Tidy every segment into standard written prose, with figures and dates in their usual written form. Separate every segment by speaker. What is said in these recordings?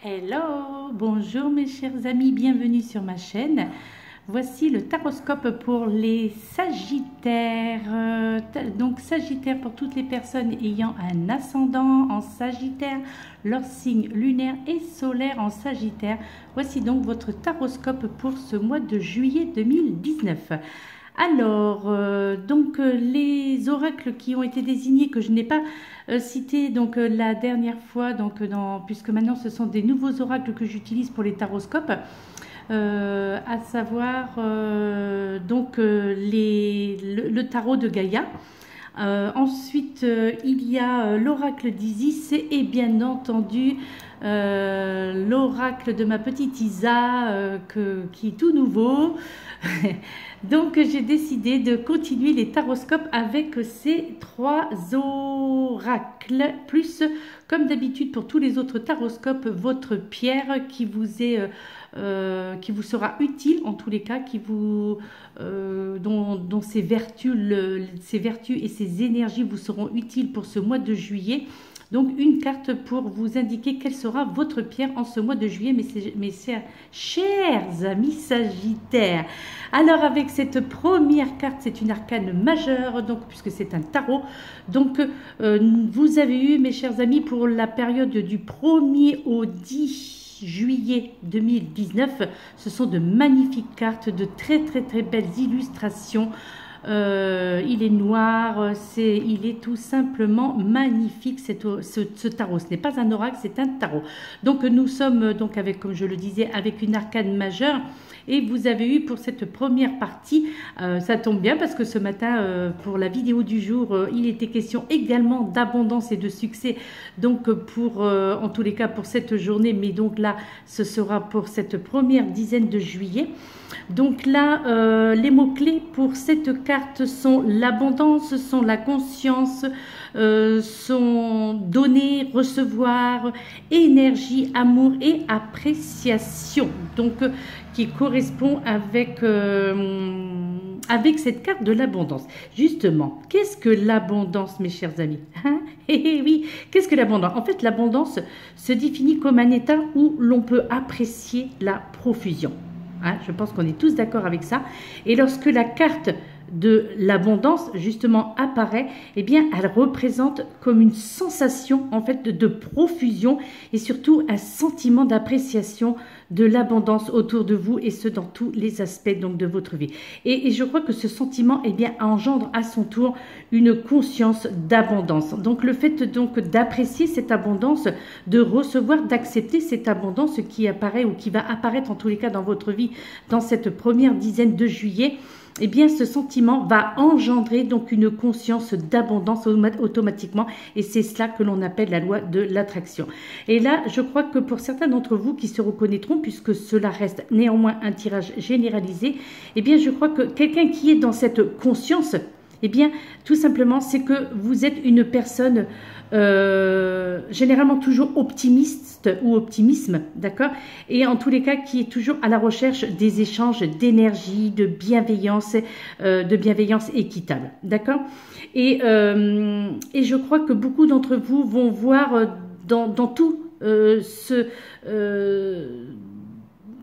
Speaker 1: Hello, bonjour mes chers amis, bienvenue sur ma chaîne. Voici le taroscope pour les Sagittaires. Donc Sagittaire pour toutes les personnes ayant un ascendant en Sagittaire, leur signe lunaire et solaire en Sagittaire. Voici donc votre taroscope pour ce mois de juillet 2019. Alors, les oracles qui ont été désignés, que je n'ai pas cités la dernière fois, puisque maintenant ce sont des nouveaux oracles que j'utilise pour les taroscopes, à savoir le tarot de Gaïa. Ensuite, il y a l'oracle d'Isis et bien entendu l'oracle de ma petite Isa qui est tout nouveau. Donc j'ai décidé de continuer les taroscopes avec ces trois oracles, plus comme d'habitude pour tous les autres taroscopes, votre pierre qui vous sera utile en tous les cas, dont ses vertus et ses énergies vous seront utiles pour ce mois de juillet. Donc une carte pour vous indiquer quelle sera votre pierre en ce mois de juillet, mes chers amis Sagittaires. Alors avec cette première carte, c'est une arcane majeure, donc puisque c'est un tarot. Donc vous avez eu, mes chers amis, pour la période du 1er au 10 juillet 2019, ce sont de magnifiques cartes, de très belles illustrations. Il est noir, il est tout simplement magnifique ce tarot. Ce n'est pas un oracle, c'est un tarot. Donc nous sommes donc avec, comme je le disais, avec une arcane majeure. Et vous avez eu pour cette première partie, ça tombe bien parce que ce matin, pour la vidéo du jour, il était question également d'abondance et de succès. Donc en tous les cas pour cette journée, mais donc là, ce sera pour cette première dizaine de juillet. Donc là, les mots-clés pour cette carte sont l'abondance, sont la conscience, sont donner, recevoir, énergie, amour et appréciation. Donc, qui correspond avec cette carte de l'abondance. Justement, qu'est-ce que l'abondance, mes chers amis? Oui, qu'est-ce que l'abondance? En fait, l'abondance se définit comme un état où l'on peut apprécier la profusion. Je pense qu'on est tous d'accord avec ça. Et lorsque la carte de l'abondance justement apparaît, eh bien elle représente comme une sensation en fait de profusion et surtout un sentiment d'appréciation de l'abondance autour de vous, et ce dans tous les aspects donc de votre vie. Et je crois que ce sentiment eh bien engendre à son tour une conscience d'abondance. Donc le fait donc d'apprécier cette abondance, de recevoir, d'accepter cette abondance qui apparaît ou qui va apparaître en tous les cas dans votre vie dans cette première dizaine de juillet, eh bien, ce sentiment va engendrer donc une conscience d'abondance automatiquement, et c'est cela que l'on appelle la loi de l'attraction. Et là, je crois que pour certains d'entre vous qui se reconnaîtront, puisque cela reste néanmoins un tirage généralisé, eh bien, je crois que quelqu'un qui est dans cette conscience, eh bien, tout simplement, c'est que vous êtes une personne généralement toujours optimiste ou optimisme, d'accord, et en tous les cas qui est toujours à la recherche des échanges d'énergie, de bienveillance équitable, d'accord, et je crois que beaucoup d'entre vous vont voir dans tout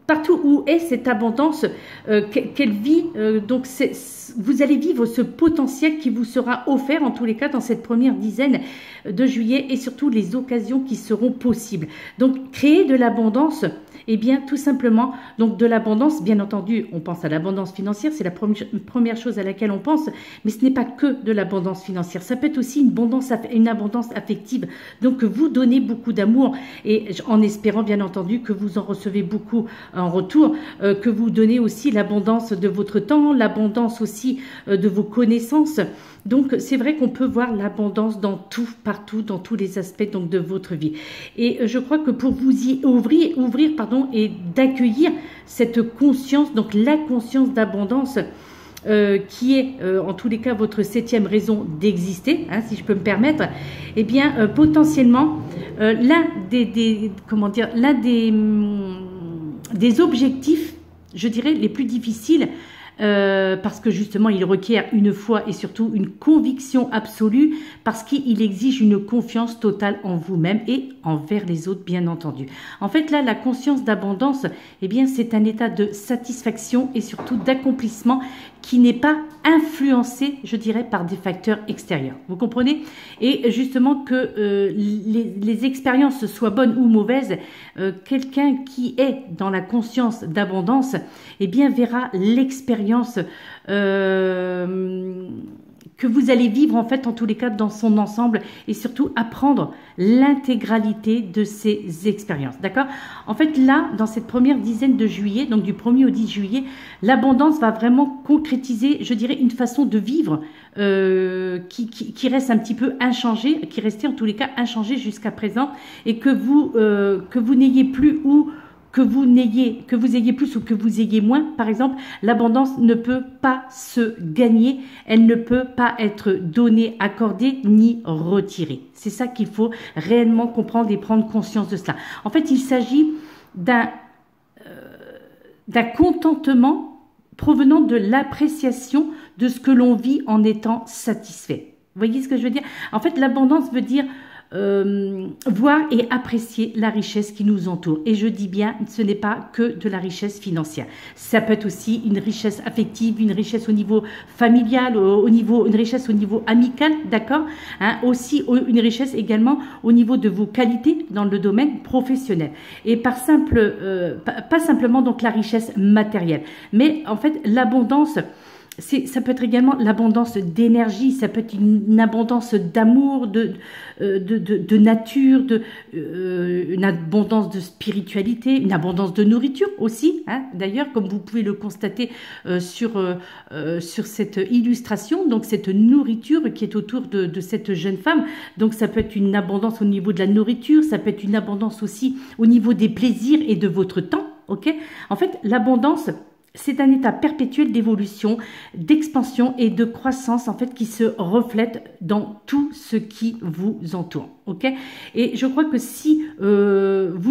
Speaker 1: partout où est cette abondance, qu'elle vit, donc vous allez vivre ce potentiel qui vous sera offert en tous les cas dans cette première dizaine de juillet, et surtout les occasions qui seront possibles. Donc créer de l'abondance, eh bien tout simplement, donc de l'abondance, bien entendu, on pense à l'abondance financière, c'est la première chose à laquelle on pense, mais ce n'est pas que de l'abondance financière, ça peut être aussi une abondance affective, donc vous donnez beaucoup d'amour, et en espérant bien entendu que vous en recevez beaucoup en retour, que vous donnez aussi l'abondance de votre temps, l'abondance aussi de vos connaissances. Donc c'est vrai qu'on peut voir l'abondance dans tout, partout, dans tous les aspects donc de votre vie. Et je crois que pour vous y ouvrir et d'accueillir cette conscience, donc la conscience d'abondance, qui est en tous les cas votre 7e raison d'exister, si je peux me permettre, eh bien potentiellement l'un des objectifs, je dirais, les plus difficiles parce que justement il requiert une foi et surtout une conviction absolue, parce qu'il exige une confiance totale en vous-même et envers les autres, bien entendu. En fait là, la conscience d'abondance, eh bien c'est un état de satisfaction et surtout d'accomplissement qui n'est pas influencé, je dirais, par des facteurs extérieurs. Vous comprenez? Et justement que les expériences soient bonnes ou mauvaises, quelqu'un qui est dans la conscience d'abondance, eh bien verra l'expérience que vous allez vivre en fait en tous les cas dans son ensemble et surtout apprendre l'intégralité de ces expériences, d'accord? En fait là, dans cette première dizaine de juillet, donc du 1er au 10 juillet, l'abondance va vraiment concrétiser, je dirais, une façon de vivre qui reste un petit peu inchangée, qui restait en tous les cas inchangée jusqu'à présent et que vous n'ayez plus ou que vous ayez plus ou que vous ayez moins, par exemple, l'abondance ne peut pas se gagner, elle ne peut pas être donnée, accordée, ni retirée. C'est ça qu'il faut réellement comprendre et prendre conscience de cela. En fait, il s'agit d'un contentement provenant de l'appréciation de ce que l'on vit en étant satisfait. Vous voyez ce que je veux dire? En fait, l'abondance veut dire voir et apprécier la richesse qui nous entoure. Et je dis bien, ce n'est pas que de la richesse financière. Ça peut être aussi une richesse affective, une richesse au niveau familial, une richesse au niveau amical, d'accord, hein, aussi une richesse également au niveau de vos qualités dans le domaine professionnel. Et pas simplement donc la richesse matérielle, mais en fait l'abondance. Ça peut être également l'abondance d'énergie, ça peut être une abondance d'amour, de nature, une abondance de spiritualité, une abondance de nourriture aussi. Hein. D'ailleurs, comme vous pouvez le constater sur cette illustration, donc cette nourriture qui est autour de cette jeune femme. Donc ça peut être une abondance au niveau de la nourriture, ça peut être une abondance aussi au niveau des plaisirs et de votre temps. Ok ? En fait, l'abondance, c'est un état perpétuel d'évolution, d'expansion et de croissance en fait qui se reflète dans tout ce qui vous entoure. Ok ? Et je crois que si vous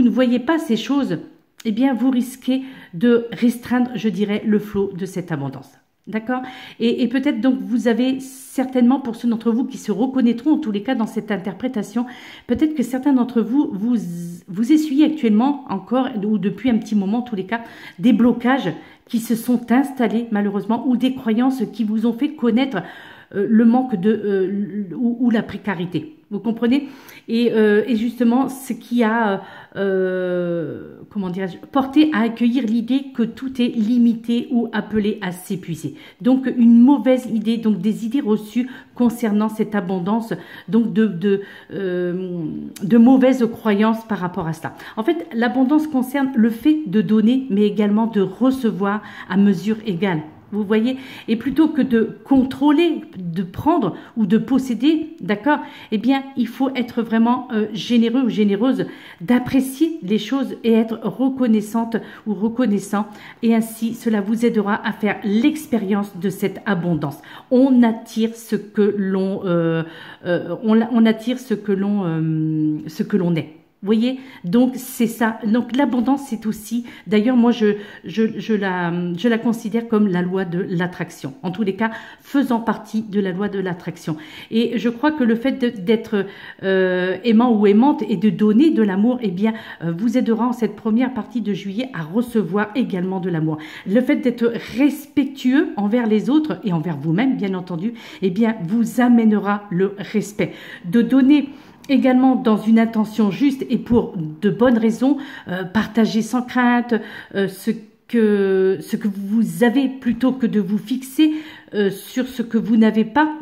Speaker 1: ne voyez pas ces choses, eh bien vous risquez de restreindre, je dirais, le flot de cette abondance. D'accord? Et peut-être donc vous avez certainement, pour ceux d'entre vous qui se reconnaîtront en tous les cas dans cette interprétation, peut-être que certains d'entre vous essuyez actuellement encore ou depuis un petit moment en tous les cas des blocages qui se sont installés malheureusement ou des croyances qui vous ont fait connaître le manque ou la précarité. Vous comprenez? Et justement, ce qui a, comment dirais-je, porté à accueillir l'idée que tout est limité ou appelé à s'épuiser. Donc, une mauvaise idée, donc des idées reçues concernant cette abondance, donc de mauvaises croyances par rapport à cela. En fait, l'abondance concerne le fait de donner, mais également de recevoir à mesure égale. Vous voyez, et plutôt que de contrôler, de prendre ou de posséder, d'accord, eh bien, il faut être vraiment généreux ou généreuse, d'apprécier les choses et être reconnaissante ou reconnaissant. Et ainsi, cela vous aidera à faire l'expérience de cette abondance. On attire ce que l'on, on attire ce que l'on est. Vous voyez, donc c'est ça. Donc l'abondance, c'est aussi, d'ailleurs moi je la considère comme la loi de l'attraction. En tous les cas, faisant partie de la loi de l'attraction. Et je crois que le fait d'être aimant ou aimante et de donner de l'amour, eh bien, vous aidera en cette première partie de juillet à recevoir également de l'amour. Le fait d'être respectueux envers les autres et envers vous-même, bien entendu, eh bien, vous amènera le respect. De donner également dans une intention juste et pour de bonnes raisons, partager sans crainte ce que vous avez plutôt que de vous fixer sur ce que vous n'avez pas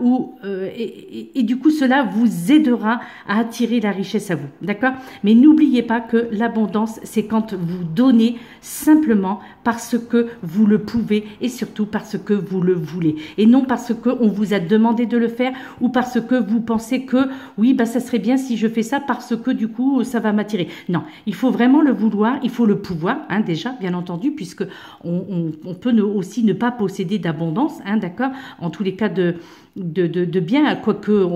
Speaker 1: et du coup cela vous aidera à attirer la richesse à vous, d'accord? Mais n'oubliez pas que l'abondance, c'est quand vous donnez simplement parce que vous le pouvez et surtout parce que vous le voulez et non parce que on vous a demandé de le faire ou parce que vous pensez que oui, bah ça serait bien si je fais ça parce que du coup ça va m'attirer. Non, il faut vraiment le vouloir, il faut le pouvoir, hein, déjà bien entendu, puisque on peut aussi ne pas posséder d'abondance, hein, d'accord? d'accord? En tous les cas de bien, quoique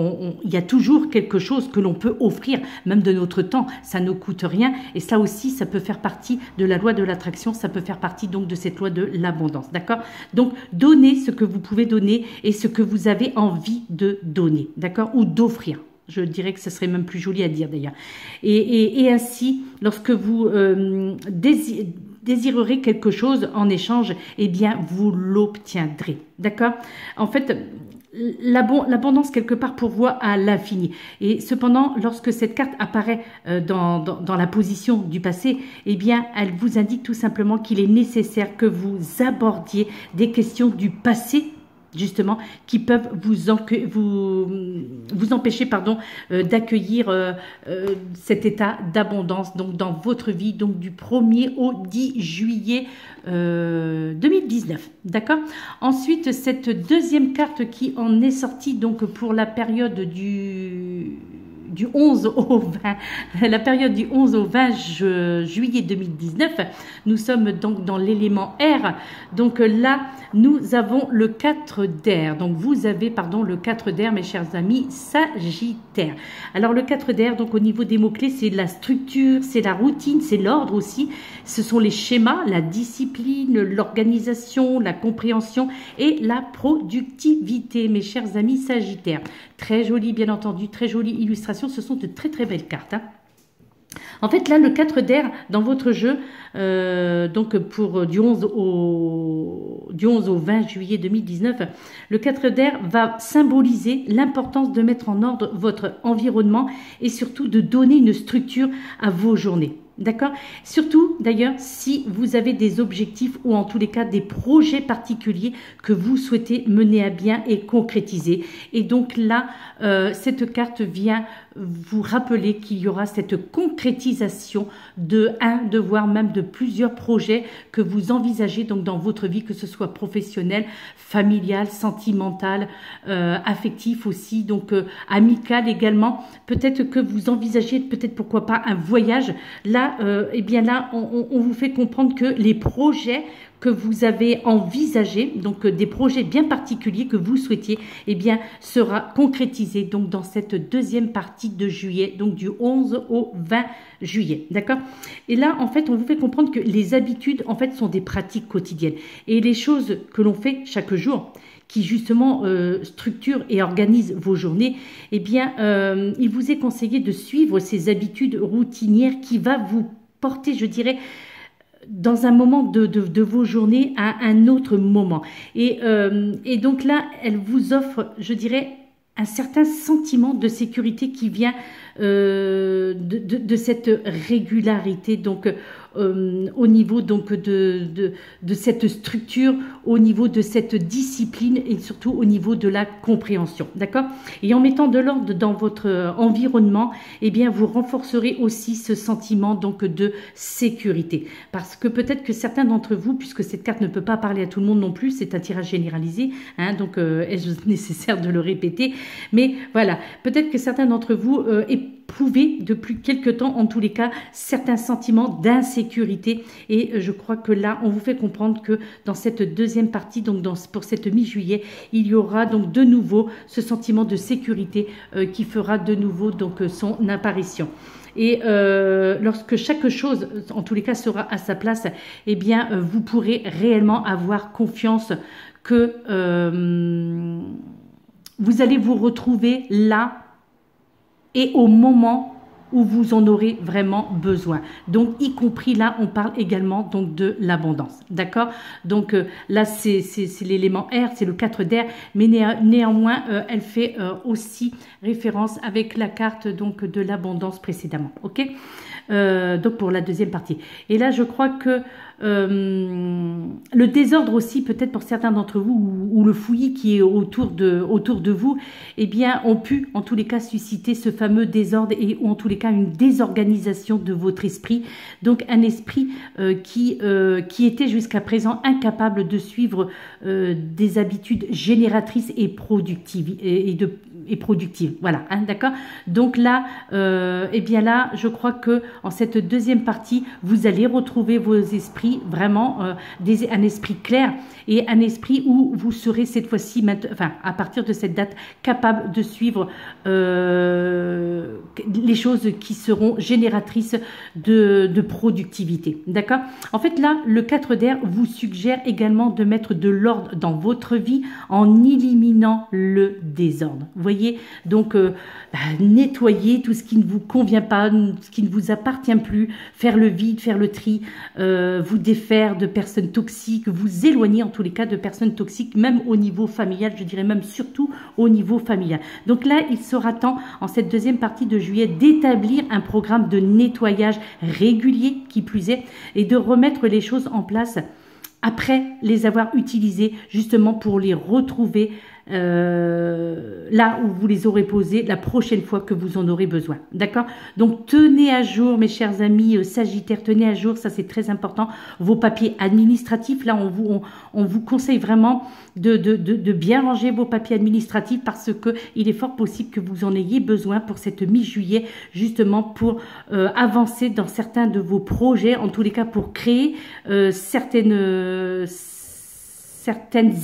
Speaker 1: il y a toujours quelque chose que l'on peut offrir, même de notre temps, ça ne coûte rien, et ça aussi, ça peut faire partie de la loi de l'attraction, ça peut faire partie donc de cette loi de l'abondance, d'accord? Donc, donnez ce que vous pouvez donner et ce que vous avez envie de donner, d'accord? Ou d'offrir. Je dirais que ce serait même plus joli à dire d'ailleurs. Et ainsi, lorsque vous désirerez quelque chose en échange, eh bien, vous l'obtiendrez. D'accord? En fait, l'abondance, quelque part, pourvoit à l'infini. Et cependant, lorsque cette carte apparaît dans la position du passé, eh bien, elle vous indique tout simplement qu'il est nécessaire que vous abordiez des questions du passé, justement, qui peuvent vous empêcher d'accueillir cet état d'abondance donc dans votre vie, donc du 1er au 10 juillet 2019. D'accord? Ensuite, cette deuxième carte qui en est sortie donc pour la période du 11 au 20, la période du 11 au 20 juillet 2019, nous sommes donc dans l'élément air. Donc là, nous avons le 4 d'air. Donc vous avez, le 4 d'air, mes chers amis, Sagittaire. Alors le 4 d'air, donc au niveau des mots-clés, c'est la structure, c'est la routine, c'est l'ordre aussi. Ce sont les schémas, la discipline, l'organisation, la compréhension et la productivité, mes chers amis Sagittaire. Très jolie, bien entendu, très jolie illustration. Ce sont de très très belles cartes. Hein. En fait, là, le 4 d'air dans votre jeu, donc pour du 11 au 20 juillet 2019, le 4 d'air va symboliser l'importance de mettre en ordre votre environnement et surtout de donner une structure à vos journées. D'accord? Surtout, d'ailleurs, si vous avez des objectifs ou en tous les cas des projets particuliers que vous souhaitez mener à bien et concrétiser. Et donc là, cette carte vient vous rappeler qu'il y aura cette concrétisation de voire même de plusieurs projets que vous envisagez donc dans votre vie, que ce soit professionnel, familial, sentimental, affectif aussi, donc amical également. Peut-être que vous envisagez, peut-être pourquoi pas un voyage. Là, eh bien là, on vous fait comprendre que les projets que vous avez envisagés, donc des projets bien particuliers que vous souhaitiez, eh bien, sera concrétisé donc dans cette deuxième partie de juillet, donc du 11 au 20 juillet, d'accord? Et là, en fait, on vous fait comprendre que les habitudes, en fait, sont des pratiques quotidiennes. Et les choses que l'on fait chaque jour, qui justement structure et organise vos journées, eh bien, il vous est conseillé de suivre ces habitudes routinières qui va vous porter, je dirais, dans un moment de vos journées à un autre moment. Et donc là, elle vous offre, je dirais, un certain sentiment de sécurité qui vient de cette régularité, donc au niveau donc de cette structure, au niveau de cette discipline et surtout au niveau de la compréhension, d'accord? Et en mettant de l'ordre dans votre environnement, eh bien vous renforcerez aussi ce sentiment donc de sécurité, parce que peut-être que certains d'entre vous, puisque cette carte ne peut pas parler à tout le monde non plus, c'est un tirage généralisé, hein, donc est-ce nécessaire de le répéter, mais voilà, peut-être que certains d'entre vous éprouver depuis quelque temps, en tous les cas, certains sentiments d'insécurité. Et je crois que là, on vous fait comprendre que dans cette deuxième partie, donc pour cette mi-juillet, il y aura donc de nouveau ce sentiment de sécurité qui fera de nouveau donc son apparition. Et lorsque chaque chose, en tous les cas, sera à sa place, eh bien, vous pourrez réellement avoir confiance que vous allez vous retrouver là et au moment où vous en aurez vraiment besoin. Donc, y compris là, on parle également donc de l'abondance. D'accord? Donc, là, c'est l'élément air, c'est le 4 d'air, mais néanmoins, elle fait aussi référence avec la carte donc de l'abondance précédemment. OK? Donc, pour la deuxième partie. Et là, je crois que le désordre aussi, peut-être pour certains d'entre vous, ou le fouillis qui est autour de vous, eh bien, ont pu, en tous les cas, susciter ce fameux désordre ou en tous les cas, une désorganisation de votre esprit. Donc, un esprit qui était jusqu'à présent incapable de suivre des habitudes génératrices et productives, productives. Voilà, hein, d'accord? Donc là, eh bien là, je crois que en cette deuxième partie, vous allez retrouver vos esprits, vraiment un esprit clair et un esprit où vous serez cette fois-ci, enfin à partir de cette date, capable de suivre les choses qui seront génératrices de productivité. D'accord? En fait, là, le 4 d'air vous suggère également de mettre de l'ordre dans votre vie en éliminant le désordre. Vous voyez? Donc, nettoyer tout ce qui ne vous convient pas, ce qui ne vous appartient plus, faire le vide, faire le tri, vous défaire de personnes toxiques, vous éloigner en tous les cas de personnes toxiques, même au niveau familial, je dirais même surtout au niveau familial. Donc là, il sera temps, en cette deuxième partie de juillet, d'établir un programme de nettoyage régulier, qui plus est, et de remettre les choses en place après les avoir utilisées, justement pour les retrouver là où vous les aurez posés la prochaine fois que vous en aurez besoin. D'accord? Donc, tenez à jour, mes chers amis Sagittaires, tenez à jour, ça c'est très important, vos papiers administratifs. Là, on vous conseille vraiment de bien ranger vos papiers administratifs parce que il est fort possible que vous en ayez besoin pour cette mi-juillet, justement pour avancer dans certains de vos projets, en tous les cas pour créer certaines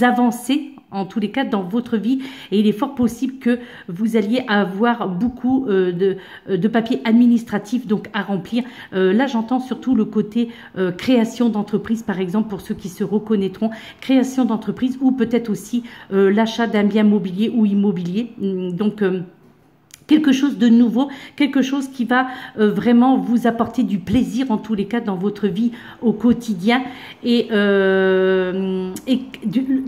Speaker 1: avancées, en tous les cas dans votre vie, et il est fort possible que vous alliez avoir beaucoup de papiers administratifs donc à remplir. Là, j'entends surtout le côté création d'entreprise, par exemple, pour ceux qui se reconnaîtront, création d'entreprise, ou peut-être aussi l'achat d'un bien mobilier ou immobilier. Donc, quelque chose de nouveau, quelque chose qui va vraiment vous apporter du plaisir en tous les cas dans votre vie au quotidien, et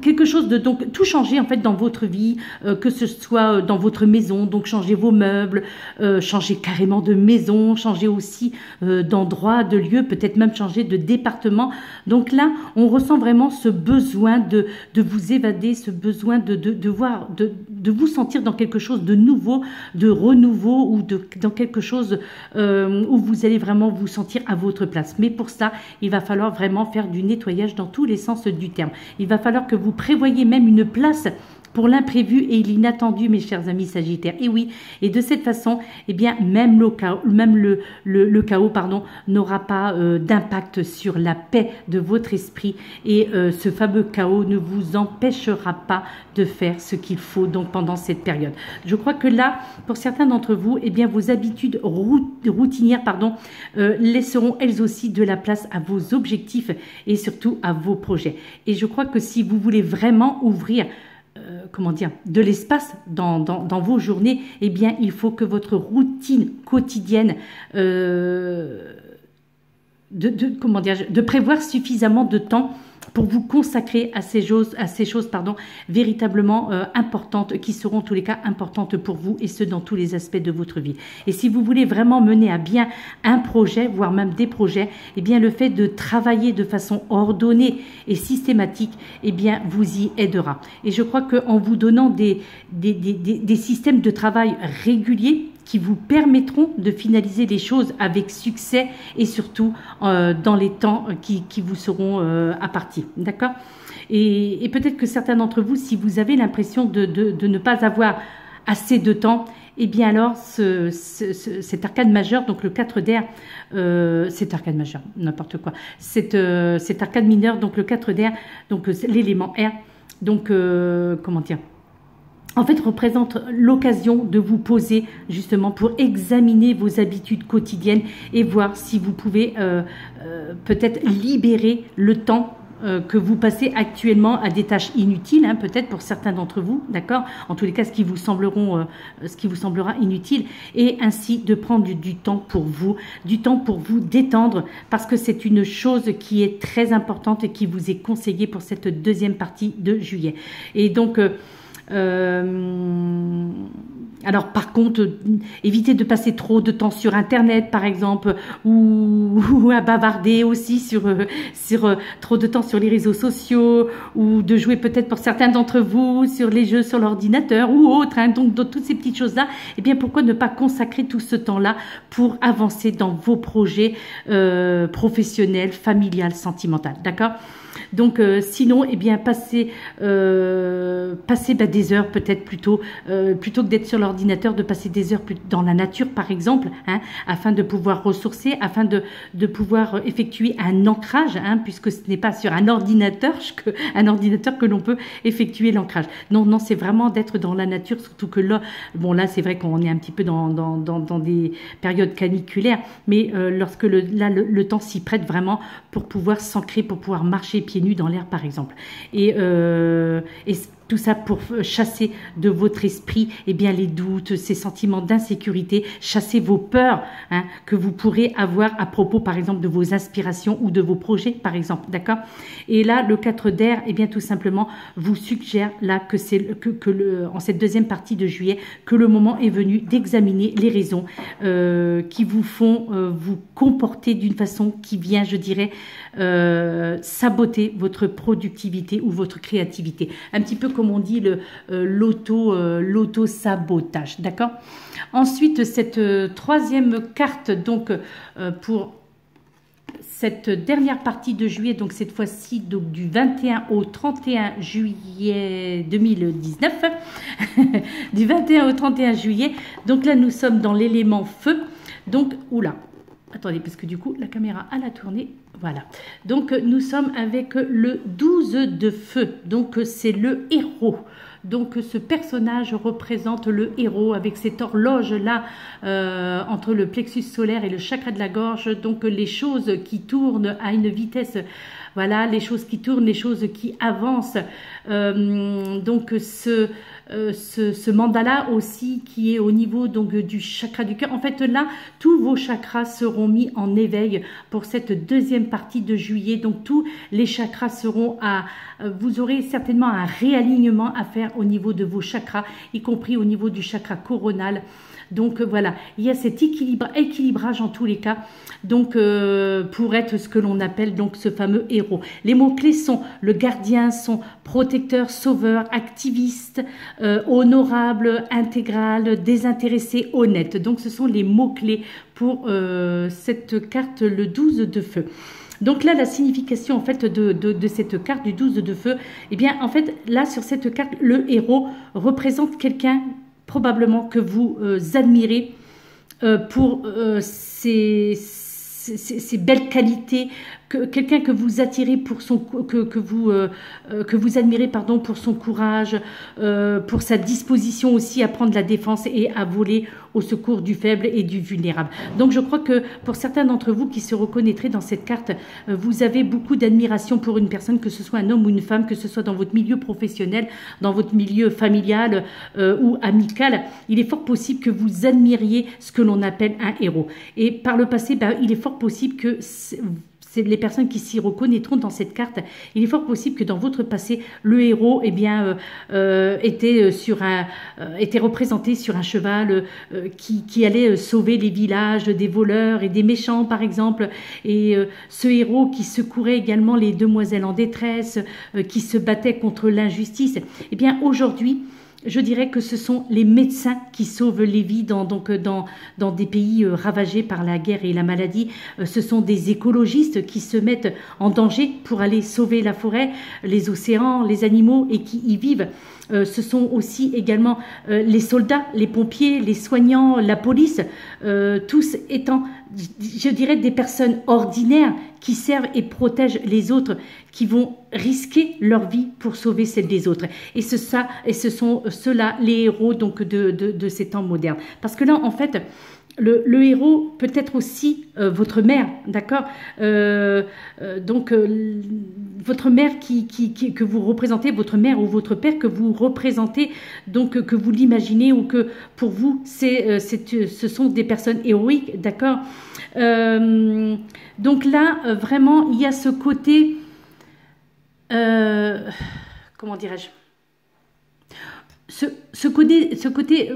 Speaker 1: quelque chose de donc tout changer en fait dans votre vie, que ce soit dans votre maison, donc changer vos meubles, changer carrément de maison, changer aussi d'endroit, de lieu, peut-être même changer de département. Donc là, on ressent vraiment ce besoin de vous évader, ce besoin de vous sentir dans quelque chose de nouveau, de renouveau, ou dans quelque chose où vous allez vraiment vous sentir à votre place. Mais pour ça, il va falloir vraiment faire du nettoyage dans tous les sens du terme. Il va falloir que vous prévoyiez même une place pour l'imprévu et l'inattendu, mes chers amis Sagittaires. Et oui, et de cette façon, eh bien, même le chaos, pardon, n'aura pas d'impact sur la paix de votre esprit, et ce fameux chaos ne vous empêchera pas de faire ce qu'il faut donc pendant cette période. Je crois que là, pour certains d'entre vous, eh bien, vos habitudes routinières, pardon, laisseront elles aussi de la place à vos objectifs et surtout à vos projets. Et je crois que si vous voulez vraiment ouvrir comment dire, de l'espace dans vos journées, eh bien, il faut que votre routine quotidienne de prévoir suffisamment de temps pour vous consacrer à ces choses véritablement importantes, qui seront en tous les cas importantes pour vous, et ce dans tous les aspects de votre vie. Et si vous voulez vraiment mener à bien un projet, voire même des projets, eh bien le fait de travailler de façon ordonnée et systématique, eh bien vous y aidera. Et je crois qu'en vous donnant des systèmes de travail réguliers qui vous permettront de finaliser les choses avec succès, et surtout dans les temps qui vous seront impartis. D'accord? Et peut-être que certains d'entre vous, si vous avez l'impression de ne pas avoir assez de temps, eh bien alors cet arcane majeur, donc le 4 d'air, cet arcane majeur, n'importe quoi, cet arcane mineur, donc le 4 d'air, donc l'élément air, donc comment dire, en fait, représente l'occasion de vous poser justement pour examiner vos habitudes quotidiennes et voir si vous pouvez peut-être libérer le temps que vous passez actuellement à des tâches inutiles, hein, peut-être pour certains d'entre vous, d'accord, en tous les cas ce qui vous semblera inutile, et ainsi de prendre du temps pour vous détendre, parce que c'est une chose qui est très importante et qui vous est conseillée pour cette deuxième partie de juillet. Et donc alors par contre, évitez de passer trop de temps sur internet par exemple, ou à bavarder aussi sur trop de temps sur les réseaux sociaux, ou de jouer peut-être pour certains d'entre vous sur les jeux sur l'ordinateur ou autre, hein. Donc dans toutes ces petites choses là, eh bien pourquoi ne pas consacrer tout ce temps là pour avancer dans vos projets professionnels, familiales, sentimentaux, d'accord? Donc sinon, eh bien, passez des heures peut-être plutôt que d'être sur l'ordinateur, de passer des heures dans la nature par exemple, hein, afin de pouvoir ressourcer, afin de pouvoir effectuer un ancrage, hein, puisque ce n'est pas sur un ordinateur que l'on peut effectuer l'ancrage. Non, non, c'est vraiment d'être dans la nature, surtout que là, bon là c'est vrai qu'on est un petit peu dans des périodes caniculaires, mais lorsque le temps s'y prête vraiment pour pouvoir s'ancrer, pour pouvoir marcher pieds nus dans l'air par exemple. Et tout ça pour chasser de votre esprit bien, les doutes, ces sentiments d'insécurité, chasser vos peurs, hein, que vous pourrez avoir à propos par exemple de vos inspirations ou de vos projets par exemple, d'accord. Et là le 4 d'air, bien tout simplement vous suggère là que c'est en cette deuxième partie de juillet, que le moment est venu d'examiner les raisons qui vous font vous comporter d'une façon qui vient, je dirais, saboter votre productivité ou votre créativité. Un petit peu comme on dit l'auto-sabotage, d'accord. Ensuite, cette troisième carte, donc pour cette dernière partie de juillet, donc cette fois-ci du 21 au 31 juillet 2019, du 21 au 31 juillet, donc là nous sommes dans l'élément feu, donc, oula, attendez, parce que du coup la caméra a tourné. Voilà, donc nous sommes avec le 12 de feu, donc c'est le héros. Donc ce personnage représente le héros avec cette horloge là entre le plexus solaire et le chakra de la gorge. Donc les choses qui tournent à une vitesse, voilà, les choses qui tournent, les choses qui avancent. Donc ce mandala aussi qui est au niveau donc du chakra du cœur. En fait là, tous vos chakras seront mis en éveil pour cette deuxième partie de juillet. Donc tous les chakras seront vous aurez certainement un réalignement à faire au niveau de vos chakras, y compris au niveau du chakra coronal. Donc voilà, il y a cet équilibrage en tous les cas, donc pour être ce que l'on appelle donc ce fameux héros. Les mots-clés sont le gardien, sont protecteur, sauveur, activiste, honorable, intégral, désintéressé, honnête. Donc ce sont les mots-clés pour cette carte, le 12 de feu. Donc là, la signification en fait de cette carte du 12 de feu, bien en fait là sur cette carte, le héros représente quelqu'un probablement que vous admirez pour ses belles qualités, quelqu'un que vous attirez pour son que vous admirez pardon pour son courage, pour sa disposition aussi à prendre la défense et à voler au secours du faible et du vulnérable. Donc je crois que pour certains d'entre vous qui se reconnaîtraient dans cette carte, vous avez beaucoup d'admiration pour une personne, que ce soit un homme ou une femme, que ce soit dans votre milieu professionnel, dans votre milieu familial ou amical. Il est fort possible que vous admiriez ce que l'on appelle un héros. Et par le passé, il est fort possible que c'est les personnes qui s'y reconnaîtront dans cette carte. Il est fort possible que dans votre passé, le héros était représenté sur un cheval qui allait sauver les villages des voleurs et des méchants, par exemple. Et ce héros qui secourait également les demoiselles en détresse, qui se battait contre l'injustice. Eh bien, aujourd'hui, je dirais que ce sont les médecins qui sauvent les vies dans des pays ravagés par la guerre et la maladie. Ce sont des écologistes qui se mettent en danger pour aller sauver la forêt, les océans, les animaux et qui y vivent. Ce sont aussi également les soldats, les pompiers, les soignants, la police, tous étant, je dirais, des personnes ordinaires qui servent et protègent les autres, qui vont risquer leur vie pour sauver celle des autres. Et ce sont ceux-là les héros donc de ces temps modernes. Parce que là, en fait, le héros peut être aussi votre mère, d'accord, votre mère que vous représentez, votre mère ou votre père que vous représentez, donc que vous l'imaginez ou que pour vous ce sont des personnes héroïques, d'accord. Donc là vraiment il y a ce côté comment dirais-je, ce côté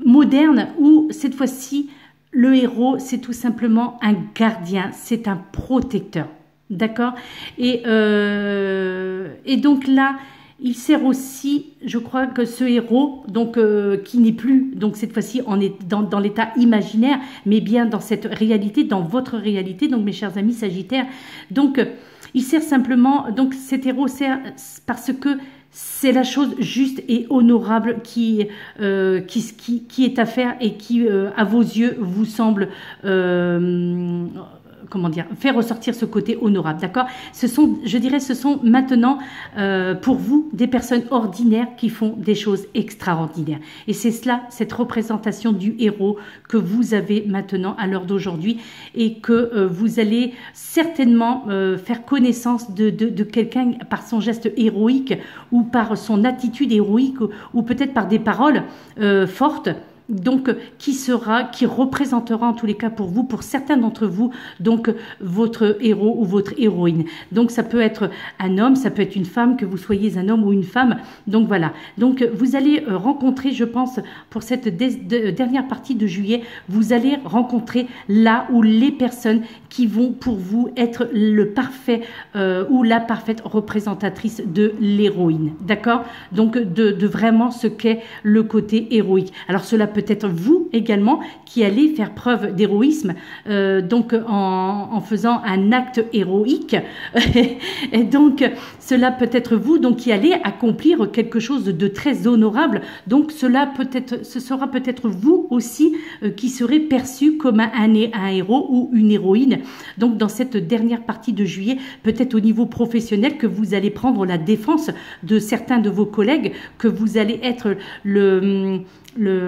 Speaker 1: moderne où cette fois-ci le héros, c'est tout simplement un gardien, c'est un protecteur, d'accord. Et donc là, il sert aussi, je crois que ce héros, donc qui n'est plus, donc cette fois-ci, on est dans l'état imaginaire, mais bien dans cette réalité, dans votre réalité, donc mes chers amis Sagittaires. Donc, Il sert simplement, donc cet héros sert parce que c'est la chose juste et honorable qui est à faire et qui, à vos yeux, vous semble comment dire, faire ressortir ce côté honorable, d'accord? Je dirais, ce sont maintenant pour vous des personnes ordinaires qui font des choses extraordinaires. Et c'est cela, cette représentation du héros que vous avez maintenant à l'heure d'aujourd'hui et que vous allez certainement faire connaissance de quelqu'un par son geste héroïque ou par son attitude héroïque ou peut-être par des paroles fortes. Donc, qui représentera en tous les cas pour vous, pour certains d'entre vous, donc votre héros ou votre héroïne. Donc, ça peut être un homme, ça peut être une femme, que vous soyez un homme ou une femme. Donc, voilà. Donc, vous allez rencontrer, je pense, pour cette dernière partie de juillet, vous allez rencontrer là où les personnes qui vont pour vous être le parfait ou la parfaite représentatrice de l'héroïne. D'accord? Donc, de vraiment ce qu'est le côté héroïque. Alors, cela peut être vous également qui allez faire preuve d'héroïsme donc en faisant un acte héroïque et donc cela peut être vous donc qui allez accomplir quelque chose de très honorable. Donc ce sera peut-être vous aussi qui serez perçu comme un héros ou une héroïne. Donc dans cette dernière partie de juillet, peut-être au niveau professionnel que vous allez prendre la défense de certains de vos collègues, que vous allez être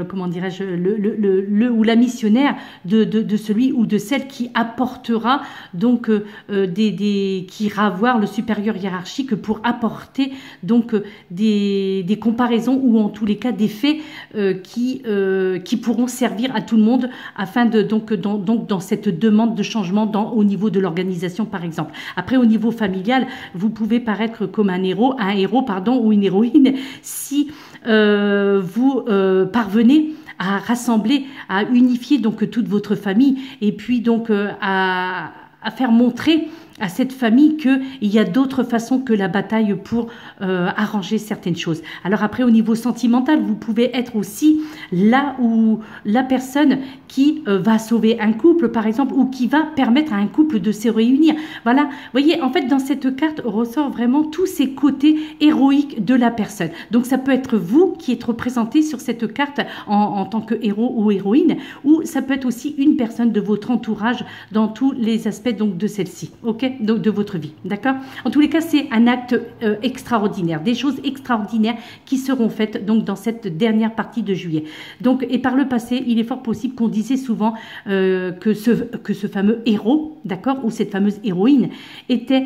Speaker 1: comment dirais-je, le ou la missionnaire de celui ou de celle qui apportera donc qui ira voir le supérieur hiérarchique pour apporter donc des comparaisons ou en tous les cas des faits qui pourront servir à tout le monde afin de donc dans cette demande de changement au niveau de l'organisation par exemple. Après au niveau familial, vous pouvez paraître comme un héros ou une héroïne si vous parvenez à rassembler, à unifier donc toute votre famille et puis donc à faire montrer à cette famille qu'il y a d'autres façons que la bataille pour arranger certaines choses. Alors après, au niveau sentimental, vous pouvez être aussi là où la personne qui va sauver un couple, par exemple, ou qui va permettre à un couple de se réunir. Voilà, vous voyez, en fait, dans cette carte ressort vraiment tous ces côtés héroïques de la personne. Donc, ça peut être vous qui êtes représenté sur cette carte en tant que héros ou héroïne, ou ça peut être aussi une personne de votre entourage dans tous les aspects donc de celle-ci, ok? Donc de votre vie, d'accord? En tous les cas, c'est un acte extraordinaire, des choses extraordinaires qui seront faites donc dans cette dernière partie de juillet. Donc, et par le passé, il est fort possible qu'on disait souvent que ce fameux héros, d'accord, ou cette fameuse héroïne était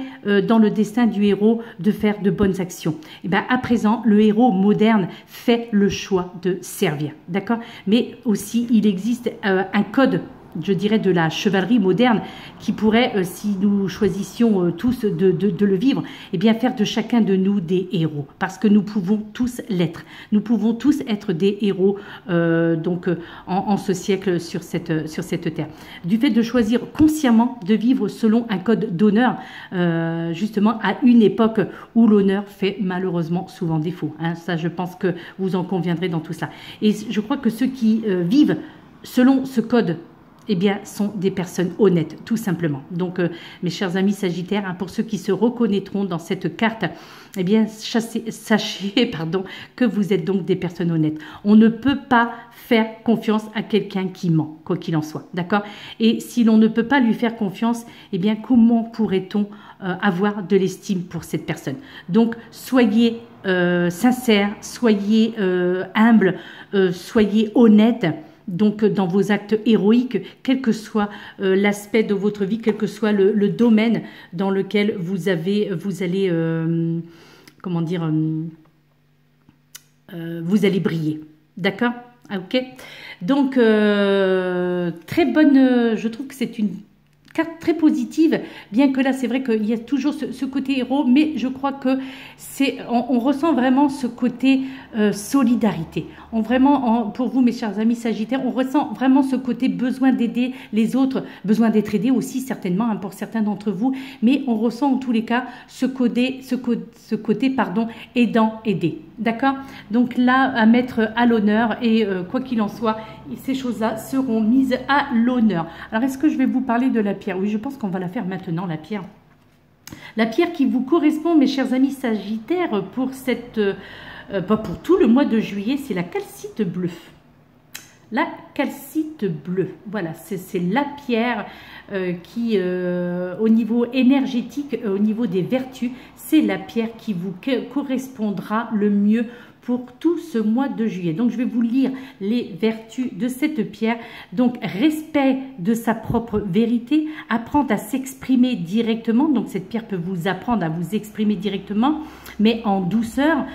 Speaker 1: dans le destin du héros de faire de bonnes actions. Et bien à présent, le héros moderne fait le choix de servir, d'accord? Mais aussi, il existe un code, je dirais, de la chevalerie moderne qui pourrait, si nous choisissions tous de le vivre, eh bien faire de chacun de nous des héros, parce que nous pouvons tous l'être. Nous pouvons tous être des héros donc en ce siècle sur cette terre. Du fait de choisir consciemment de vivre selon un code d'honneur, justement à une époque où l'honneur fait malheureusement souvent défaut. Hein. Ça, je pense que vous en conviendrez dans tout ça. Et je crois que ceux qui vivent selon ce code, eh bien, sont des personnes honnêtes, tout simplement. Donc, mes chers amis Sagittaires, hein, pour ceux qui se reconnaîtront dans cette carte, eh bien, sachez que vous êtes donc des personnes honnêtes. On ne peut pas faire confiance à quelqu'un qui ment, quoi qu'il en soit, d'accord? Et si l'on ne peut pas lui faire confiance, eh bien, comment pourrait-on avoir de l'estime pour cette personne? Donc, soyez sincères, soyez humbles, soyez honnêtes. Donc dans vos actes héroïques, quel que soit l'aspect de votre vie, quel que soit le domaine dans lequel vous allez comment dire, vous allez briller, d'accord? Ok. Donc très bonne, je trouve que c'est une carte très positive, bien que là c'est vrai qu'il y a toujours ce côté héros, mais je crois que on ressent vraiment ce côté solidarité. Pour vous mes chers amis Sagittaires, on ressent vraiment ce côté besoin d'aider les autres, besoin d'être aidé aussi certainement hein, pour certains d'entre vous, mais on ressent en tous les cas ce côté aidant, aider. D'accord? Donc là, à mettre à l'honneur et quoi qu'il en soit, ces choses-là seront mises à l'honneur. Alors, est-ce que je vais vous parler de la pierre? Oui, je pense qu'on va la faire maintenant, la pierre. La pierre qui vous correspond, mes chers amis Sagittaires, pour cette, pas pour tout le mois de juillet, c'est la calcite bleue. La calcite bleue, voilà, c'est la pierre qui, au niveau énergétique, au niveau des vertus, c'est la pierre qui vous correspondra le mieux pour tout ce mois de juillet. Donc, je vais vous lire les vertus de cette pierre. Donc, respect de sa propre vérité, apprendre à s'exprimer directement. Donc, cette pierre peut vous apprendre à vous exprimer directement, mais en douceur.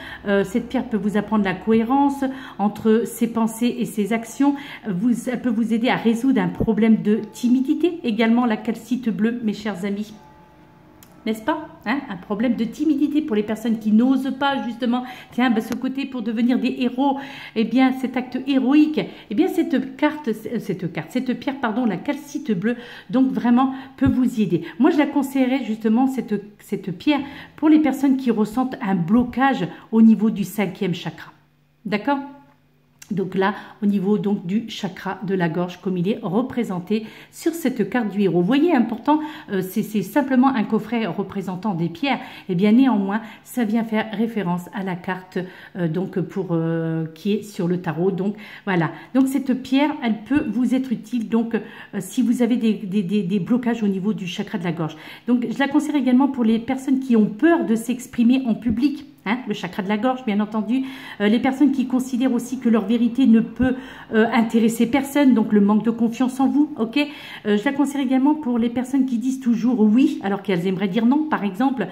Speaker 1: Cette pierre peut vous apprendre la cohérence entre ses pensées et ses actions. Elle peut vous aider à résoudre un problème de timidité. Également, la calcite bleue, mes chers amis. N'est-ce pas, hein? Un problème de timidité pour les personnes qui n'osent pas justement, tiens, ben, ce côté pour devenir des héros, eh bien cet acte héroïque, eh bien cette pierre, pardon, la calcite bleue, donc vraiment peut vous y aider. Moi, je la conseillerais justement, cette pierre, pour les personnes qui ressentent un blocage au niveau du 5e chakra. D'accord? Donc là, au niveau donc du chakra de la gorge, comme il est représenté sur cette carte du héros. Vous voyez, important, c'est simplement un coffret représentant des pierres. Et bien néanmoins, ça vient faire référence à la carte donc qui est sur le tarot. Donc voilà. Donc cette pierre, elle peut vous être utile. Donc si vous avez des blocages au niveau du chakra de la gorge. Donc je la conseille également pour les personnes qui ont peur de s'exprimer en public. Hein, le chakra de la gorge, bien entendu. Les personnes qui considèrent aussi que leur vérité ne peut intéresser personne, donc le manque de confiance en vous, ok. Je la conseille également pour les personnes qui disent toujours oui, alors qu'elles aimeraient dire non, par exemple.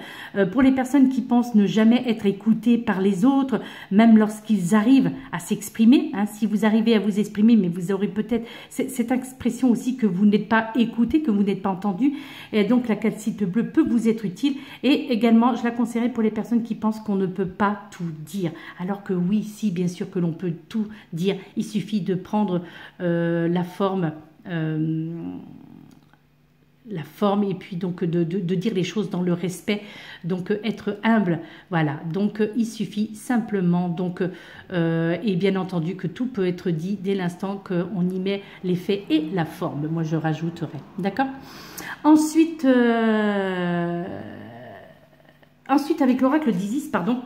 Speaker 1: Pour les personnes qui pensent ne jamais être écoutées par les autres, même lorsqu'ils arrivent à s'exprimer. Hein, si vous arrivez à vous exprimer, mais vous aurez peut-être cette expression aussi que vous n'êtes pas écouté, que vous n'êtes pas entendu. Et donc la calcite bleue peut vous être utile. Et également, je la conseillerais pour les personnes qui pensent qu'on ne peut pas tout dire, alors que oui, si, bien sûr que l'on peut tout dire, il suffit de prendre la forme et puis donc de dire les choses dans le respect, donc être humble, voilà, donc il suffit simplement donc et bien entendu que tout peut être dit dès l'instant qu'on y met les faits et la forme, moi je rajouterai, d'accord. Ensuite avec l'oracle d'Isis, pardon.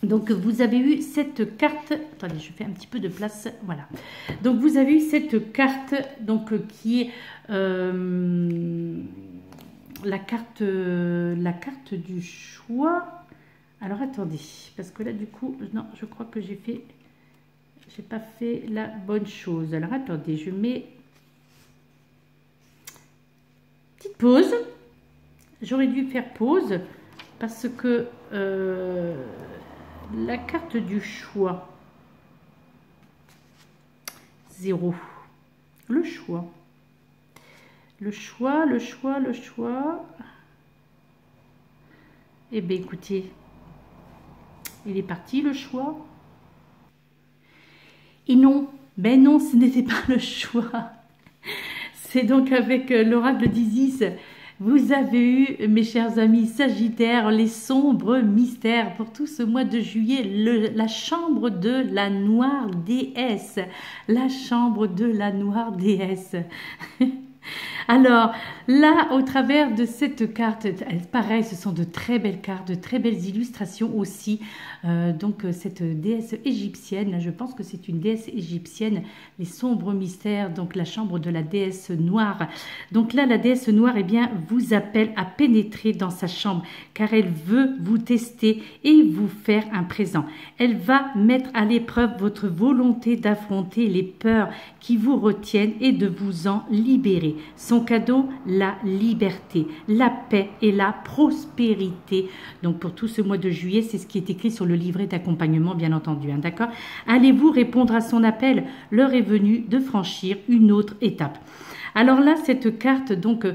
Speaker 1: Donc, vous avez eu cette carte. Attendez, je fais un petit peu de place. Voilà. Donc, vous avez eu cette carte, donc qui est la carte du choix. Alors, attendez, parce que là, du coup, non, je crois que j'ai pas fait la bonne chose. Alors, attendez, je mets petite pause. J'aurais dû faire pause parce que la carte du choix, 0. Le choix. Eh bien, écoutez, il est parti, le choix. Et non, ben non, ce n'était pas le choix. C'est donc avec l'oracle d'Isis. Vous avez eu, mes chers amis Sagittaires, les sombres mystères pour tout ce mois de juillet, la chambre de la noire déesse. La chambre de la noire déesse. Alors, là, au travers de cette carte, pareil, ce sont de très belles cartes, de très belles illustrations aussi. Donc, cette déesse égyptienne, je pense que c'est une déesse égyptienne, les sombres mystères, donc la chambre de la déesse noire. Donc là, la déesse noire, eh bien, vous appelle à pénétrer dans sa chambre, car elle veut vous tester et vous faire un présent. Elle va mettre à l'épreuve votre volonté d'affronter les peurs qui vous retiennent et de vous en libérer. Son cadeau, la liberté, la paix et la prospérité. Donc pour tout ce mois de juillet, c'est ce qui est écrit sur le livret d'accompagnement, bien entendu. Hein, d'accord? Allez-vous répondre à son appel? L'heure est venue de franchir une autre étape. Alors là, cette carte, donc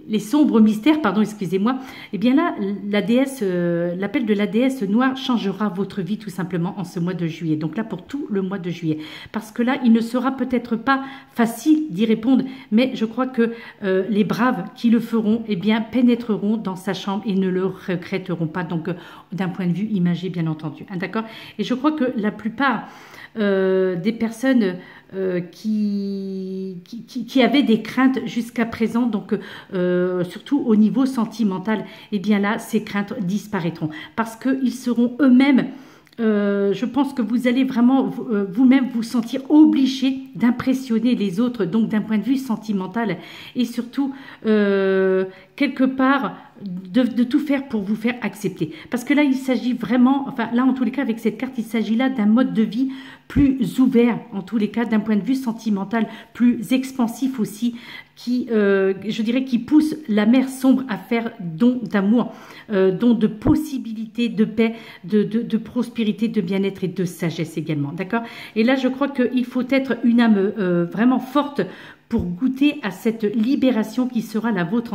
Speaker 1: les sombres mystères, pardon, excusez-moi, eh bien là, la déesse, l'appel de la déesse noire changera votre vie tout simplement en ce mois de juillet. Donc là, pour tout le mois de juillet. Parce que là, il ne sera peut-être pas facile d'y répondre, mais je crois que les braves qui le feront, eh bien, pénétreront dans sa chambre et ne le regretteront pas. Donc, d'un point de vue imagé, bien entendu. Hein, d'accord? Et je crois que la plupart des personnes qui avaient des craintes jusqu'à présent, donc surtout au niveau sentimental, et bien là, ces craintes disparaîtront parce qu'ils seront eux-mêmes. Je pense que vous allez vraiment vous-même vous sentir obligé d'impressionner les autres, donc d'un point de vue sentimental, et surtout quelque part de tout faire pour vous faire accepter. Parce que là, il s'agit vraiment, enfin là en tous les cas avec cette carte, il s'agit là d'un mode de vie plus ouvert, en tous les cas d'un point de vue sentimental, plus expansif aussi, qui, je dirais, qui pousse la mer sombre à faire don d'amour, don de possibilités, de paix, de prospérité, de bien-être et de sagesse également, d'accord? Et là, je crois qu'il faut être une âme vraiment forte pour goûter à cette libération qui sera la vôtre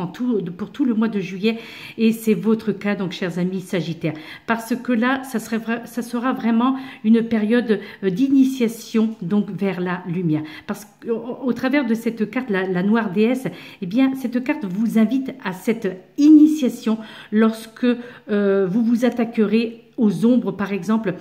Speaker 1: pour tout le mois de juillet, et c'est votre cas, donc chers amis Sagittaires, parce que là ça sera vraiment une période d'initiation donc vers la lumière, parce qu'au travers de cette carte, la noire déesse, eh bien cette carte vous invite à cette initiation lorsque vous vous attaquerez aux ombres, par exemple,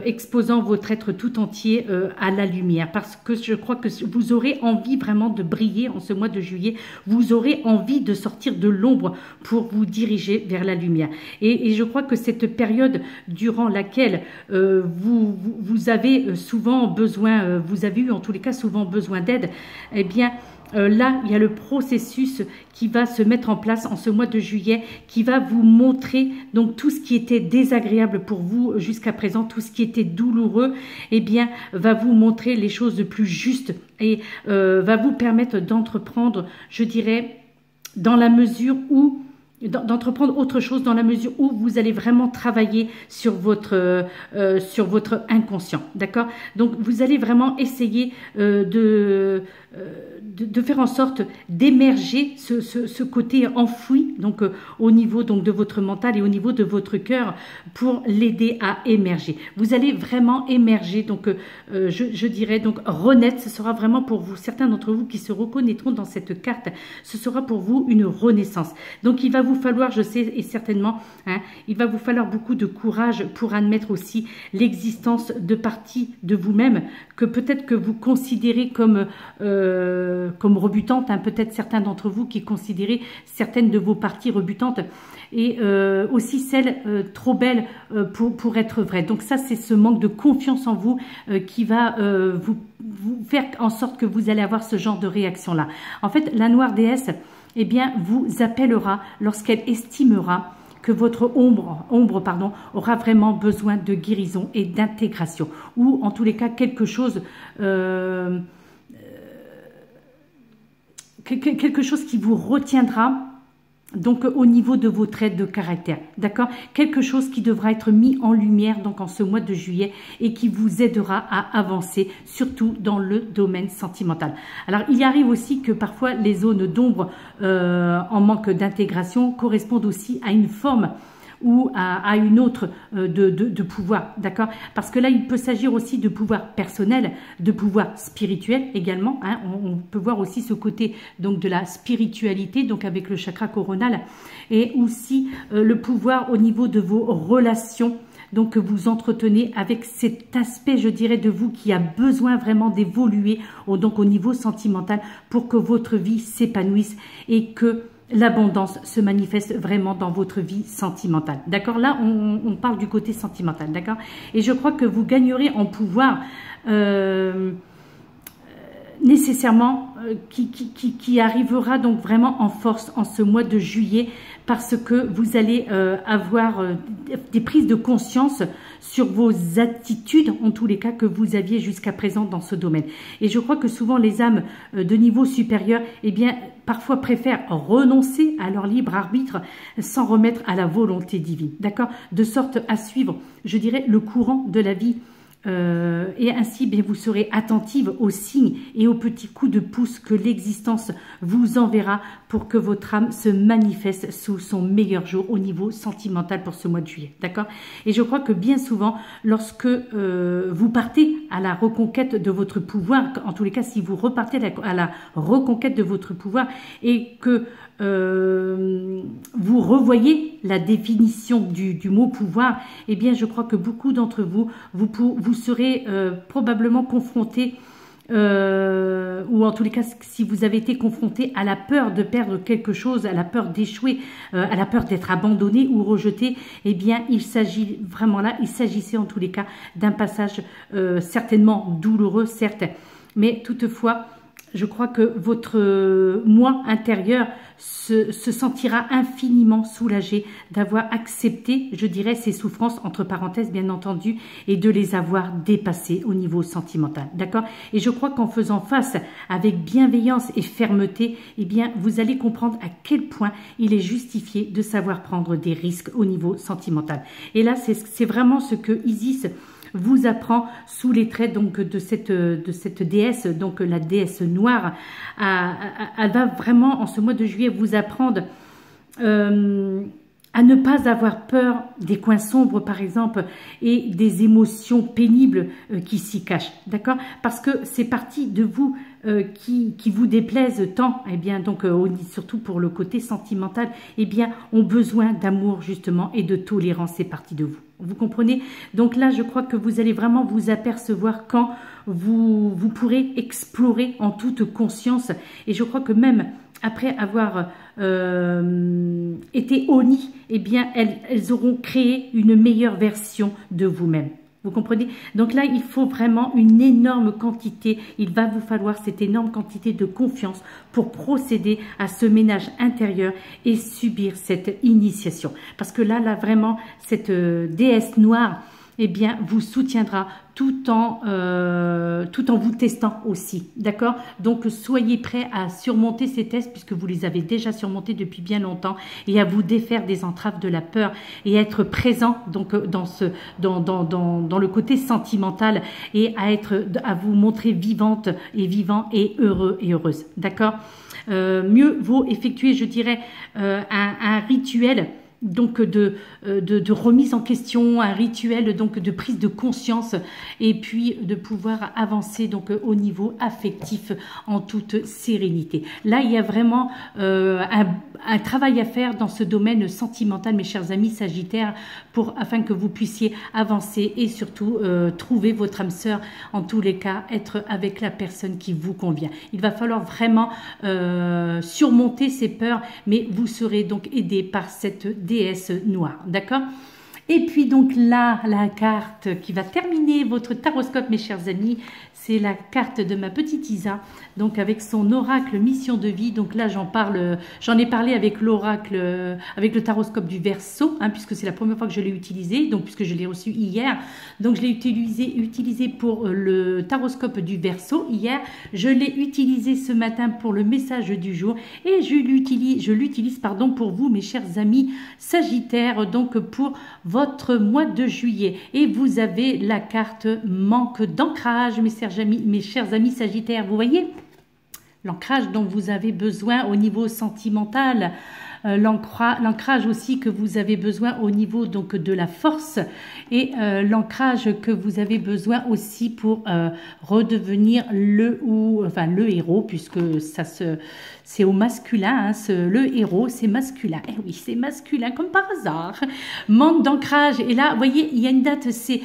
Speaker 1: exposant votre être tout entier à la lumière, parce que je crois que vous aurez envie vraiment de briller en ce mois de juillet, vous aurez envie de sortir de l'ombre pour vous diriger vers la lumière, et je crois que cette période durant laquelle vous avez souvent besoin, vous avez eu en tous les cas souvent besoin d'aide, eh bien là, il y a le processus qui va se mettre en place en ce mois de juillet, qui va vous montrer donc tout ce qui était désagréable pour vous jusqu'à présent, tout ce qui était douloureux, eh bien, va vous montrer les choses de plus justes et va vous permettre d'entreprendre, je dirais, dans la mesure où d'entreprendre autre chose, dans la mesure où vous allez vraiment travailler sur votre inconscient, d'accord? Donc vous allez vraiment essayer de faire en sorte d'émerger ce côté enfoui, donc au niveau donc de votre mental et au niveau de votre cœur, pour l'aider à émerger. Vous allez vraiment émerger, donc je dirais donc renaître. Ce sera vraiment pour vous, certains d'entre vous qui se reconnaîtront dans cette carte, ce sera pour vous une renaissance. Donc il va vous falloir, je sais, et certainement, il va vous falloir beaucoup de courage pour admettre aussi l'existence de parties de vous-même que peut-être que vous considérez comme rebutantes, peut-être certains d'entre vous qui considérez certaines de vos parties rebutantes, et aussi celles trop belles pour être vraies. Donc ça, c'est ce manque de confiance en vous qui va vous faire en sorte que vous allez avoir ce genre de réaction-là. En fait, la noire déesse, eh bien, vous appellera lorsqu'elle estimera que votre ombre aura vraiment besoin de guérison et d'intégration, ou en tous les cas quelque chose qui vous retiendra, donc au niveau de vos traits de caractère, d'accord? Quelque chose qui devra être mis en lumière donc en ce mois de juillet, et qui vous aidera à avancer, surtout dans le domaine sentimental. Alors il arrive aussi que parfois les zones d'ombre en manque d'intégration correspondent aussi à une forme ou à une autre de pouvoir, d'accord? Parce que là, il peut s'agir aussi de pouvoir personnel, de pouvoir spirituel également. On peut voir aussi ce côté donc de la spiritualité, donc avec le chakra coronal, et aussi le pouvoir au niveau de vos relations, donc que vous entretenez avec cet aspect, je dirais, de vous qui a besoin vraiment d'évoluer donc au niveau sentimental pour que votre vie s'épanouisse et que l'abondance se manifeste vraiment dans votre vie sentimentale. D'accord? Là, on parle du côté sentimental. D'accord? Et je crois que vous gagnerez en pouvoir nécessairement, qui arrivera donc vraiment en force en ce mois de juillet, parce que vous allez avoir des prises de conscience sur vos attitudes, en tous les cas, que vous aviez jusqu'à présent dans ce domaine. Et je crois que souvent les âmes de niveau supérieur, eh bien, parfois préfèrent renoncer à leur libre arbitre, s'en remettre à la volonté divine, d'accord? De sorte à suivre, je dirais, le courant de la vie. Et ainsi, bien, vous serez attentive aux signes et aux petits coups de pouce que l'existence vous enverra pour que votre âme se manifeste sous son meilleur jour au niveau sentimental pour ce mois de juillet, d'accord? Et je crois que bien souvent, lorsque vous partez à la reconquête de votre pouvoir, en tous les cas, si vous repartez à la reconquête de votre pouvoir et que vous revoyez la définition du mot pouvoir, eh bien, je crois que beaucoup d'entre vous, vous serez probablement confrontés ou en tous les cas, si vous avez été confronté à la peur de perdre quelque chose, à la peur d'échouer, à la peur d'être abandonné ou rejeté, eh bien, il s'agit vraiment là, il s'agissait en tous les cas d'un passage certainement douloureux, certes, mais toutefois, je crois que votre moi intérieur se sentira infiniment soulagé d'avoir accepté, je dirais, ces souffrances, entre parenthèses bien entendu, et de les avoir dépassées au niveau sentimental. D'accord? Et je crois qu'en faisant face avec bienveillance et fermeté, eh bien, vous allez comprendre à quel point il est justifié de savoir prendre des risques au niveau sentimental. Et là, c'est vraiment ce que Isis vous apprend sous les traits donc de cette déesse, donc la déesse noire. Elle va vraiment en ce mois de juillet vous apprendre à ne pas avoir peur des coins sombres par exemple et des émotions pénibles qui s'y cachent, d'accord? Parce que c'est partie de vous qui vous déplaisent tant, eh bien donc surtout pour le côté sentimental, eh bien ont besoin d'amour justement et de tolérance, c'est partie de vous. Vous comprenez? Donc là, je crois que vous allez vraiment vous apercevoir quand vous pourrez explorer en toute conscience. Et je crois que même après avoir été Oni, eh bien, elles auront créé une meilleure version de vous-même. Vous comprenez? Donc là, il faut vraiment une énorme quantité, il va vous falloir cette énorme quantité de confiance pour procéder à ce ménage intérieur et subir cette initiation. Parce que là vraiment, cette déesse noire, eh bien, vous soutiendra tout en vous testant aussi, d'accord? Donc, soyez prêts à surmonter ces tests puisque vous les avez déjà surmontés depuis bien longtemps et à vous défaire des entraves de la peur et à être présent donc dans le côté sentimental et à vous montrer vivante et vivant et heureux et heureuse, d'accord? Mieux vaut effectuer, je dirais, un rituel donc de remise en question, un rituel donc de prise de conscience et puis de pouvoir avancer donc au niveau affectif en toute sérénité. Là, il y a vraiment un travail à faire dans ce domaine sentimental, mes chers amis Sagittaires, afin que vous puissiez avancer et surtout trouver votre âme sœur, en tous les cas, être avec la personne qui vous convient. Il va falloir vraiment surmonter ces peurs, mais vous serez donc aidé par cette déesse noire, d'accord? Et puis donc là, la carte qui va terminer votre taroscope, mes chers amis, c'est la carte de ma petite Isa, donc avec son oracle mission de vie. Donc là, j'en ai parlé avec l'oracle, avec le taroscope du Verseau, hein, puisque c'est la première fois que je l'ai utilisé, donc puisque je l'ai reçu hier. Donc je l'ai utilisé pour le taroscope du Verseau hier. Je l'ai utilisé ce matin pour le message du jour et je l'utilise pour vous, mes chers amis Sagittaires, donc pour votre mois de juillet. Et vous avez la carte manque d'ancrage, mes chers amis Sagittaires, vous voyez l'ancrage dont vous avez besoin au niveau sentimental, l'ancrage aussi que vous avez besoin au niveau donc de la force et l'ancrage que vous avez besoin aussi pour redevenir le héros, puisque c'est au masculin, hein, le héros c'est masculin, et oui c'est masculin comme par hasard, manque d'ancrage. Et là vous voyez il y a une date, c'est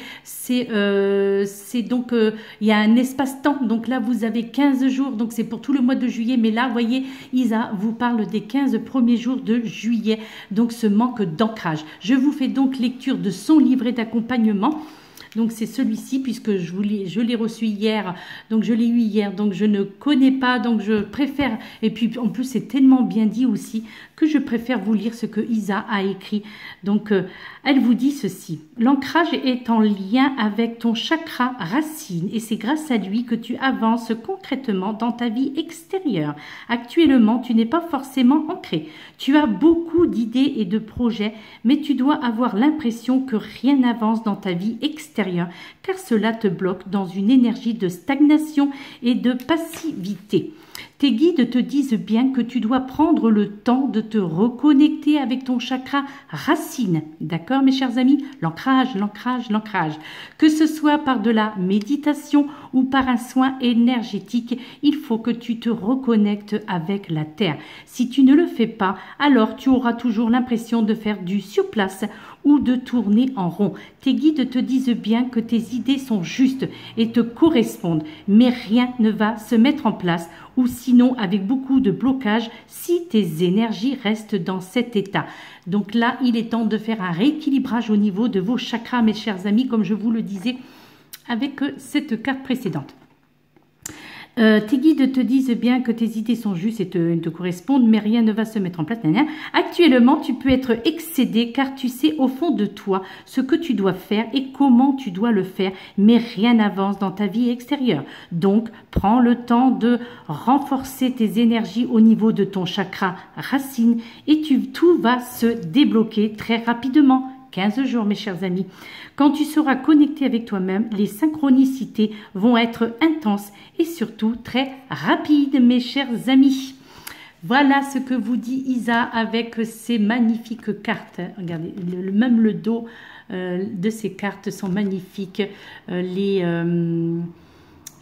Speaker 1: donc il y a un espace-temps, donc là vous avez 15 jours, donc c'est pour tout le mois de juillet, mais là vous voyez Isa vous parle des 15 premiers jours de juillet, donc ce manque d'ancrage. Je vous fais donc lecture de son livret d'accompagnement. Donc c'est celui-ci, puisque je l'ai reçu hier, donc je l'ai eu hier, donc je ne connais pas, donc je préfère, et puis en plus c'est tellement bien dit aussi, que je préfère vous lire ce que Isa a écrit. Donc elle vous dit ceci: l'ancrage est en lien avec ton chakra racine et c'est grâce à lui que tu avances concrètement dans ta vie extérieure. Actuellement, tu n'es pas forcément ancré. Tu as beaucoup d'idées et de projets, mais tu dois avoir l'impression que rien n'avance dans ta vie extérieure, car cela te bloque dans une énergie de stagnation et de passivité. Tes guides te disent bien que tu dois prendre le temps de te reconnecter avec ton chakra racine. D'accord, mes chers amis? L'ancrage, l'ancrage, l'ancrage. Que ce soit par de la méditation ou par un soin énergétique, il faut que tu te reconnectes avec la terre. Si tu ne le fais pas, alors tu auras toujours l'impression de faire du sur place ou de tourner en rond. Tes guides te disent bien que tes idées sont justes et te correspondent, mais rien ne va se mettre en place, ou sinon avec beaucoup de blocage si tes énergies restent dans cet état. Donc là, il est temps de faire un rééquilibrage au niveau de vos chakras, mes chers amis, comme je vous le disais avec cette carte précédente. Tes guides te disent bien que tes idées sont justes et te correspondent, mais rien ne va se mettre en place. Actuellement, tu peux être excédé car tu sais au fond de toi ce que tu dois faire et comment tu dois le faire, mais rien n'avance dans ta vie extérieure. Donc, prends le temps de renforcer tes énergies au niveau de ton chakra racine et tout va se débloquer très rapidement. 15 jours, mes chers amis. Quand tu seras connecté avec toi-même, les synchronicités vont être intenses et surtout très rapides, mes chers amis. Voilà ce que vous dit Isa avec ces magnifiques cartes. Regardez, même le dos de ces cartes sont magnifiques.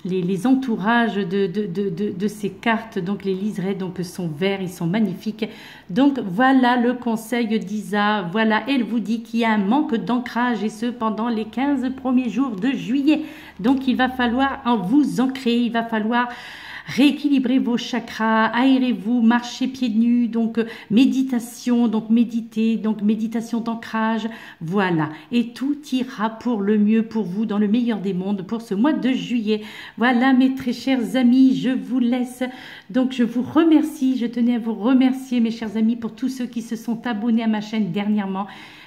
Speaker 1: Les entourages de ces cartes, donc les liserés, donc sont verts, ils sont magnifiques. Donc voilà le conseil d'Isa. Voilà, elle vous dit qu'il y a un manque d'ancrage et ce pendant les 15 premiers jours de juillet. Donc il va falloir vous ancrer, il va falloir rééquilibrez vos chakras, aérez-vous, marchez pieds nus, donc méditation, donc méditez, donc méditation d'ancrage, voilà. Et tout ira pour le mieux pour vous, dans le meilleur des mondes, pour ce mois de juillet. Voilà mes très chers amis, je vous laisse. Donc je vous remercie, je tenais à vous remercier mes chers amis pour tous ceux qui se sont abonnés à ma chaîne dernièrement.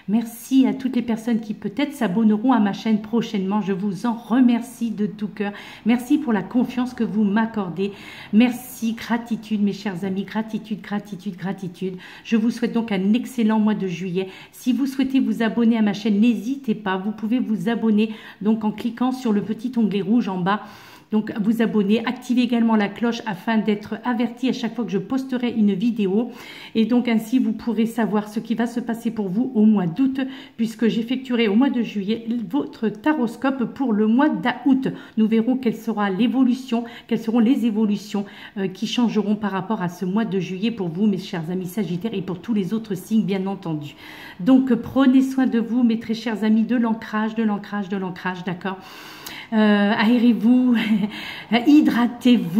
Speaker 1: Merci à toutes les personnes qui peut-être s'abonneront à ma chaîne prochainement. Je vous en remercie de tout cœur. Merci pour la confiance que vous m'accordez. Merci, gratitude mes chers amis, gratitude, gratitude, gratitude. Je vous souhaite donc un excellent mois de juillet. Si vous souhaitez vous abonner à ma chaîne, n'hésitez pas. Vous pouvez vous abonner donc en cliquant sur le petit onglet rouge en bas. Donc, vous abonner, activez également la cloche afin d'être averti à chaque fois que je posterai une vidéo. Et donc, ainsi, vous pourrez savoir ce qui va se passer pour vous au mois d'août, puisque j'effectuerai au mois de juillet votre taroscope pour le mois d'août. Nous verrons quelle sera l'évolution, quelles seront les évolutions qui changeront par rapport à ce mois de juillet pour vous, mes chers amis Sagittaires, et pour tous les autres signes, bien entendu. Donc, prenez soin de vous, mes très chers amis, de l'ancrage, de l'ancrage, de l'ancrage, d'accord ? Aérez-vous, hydratez-vous.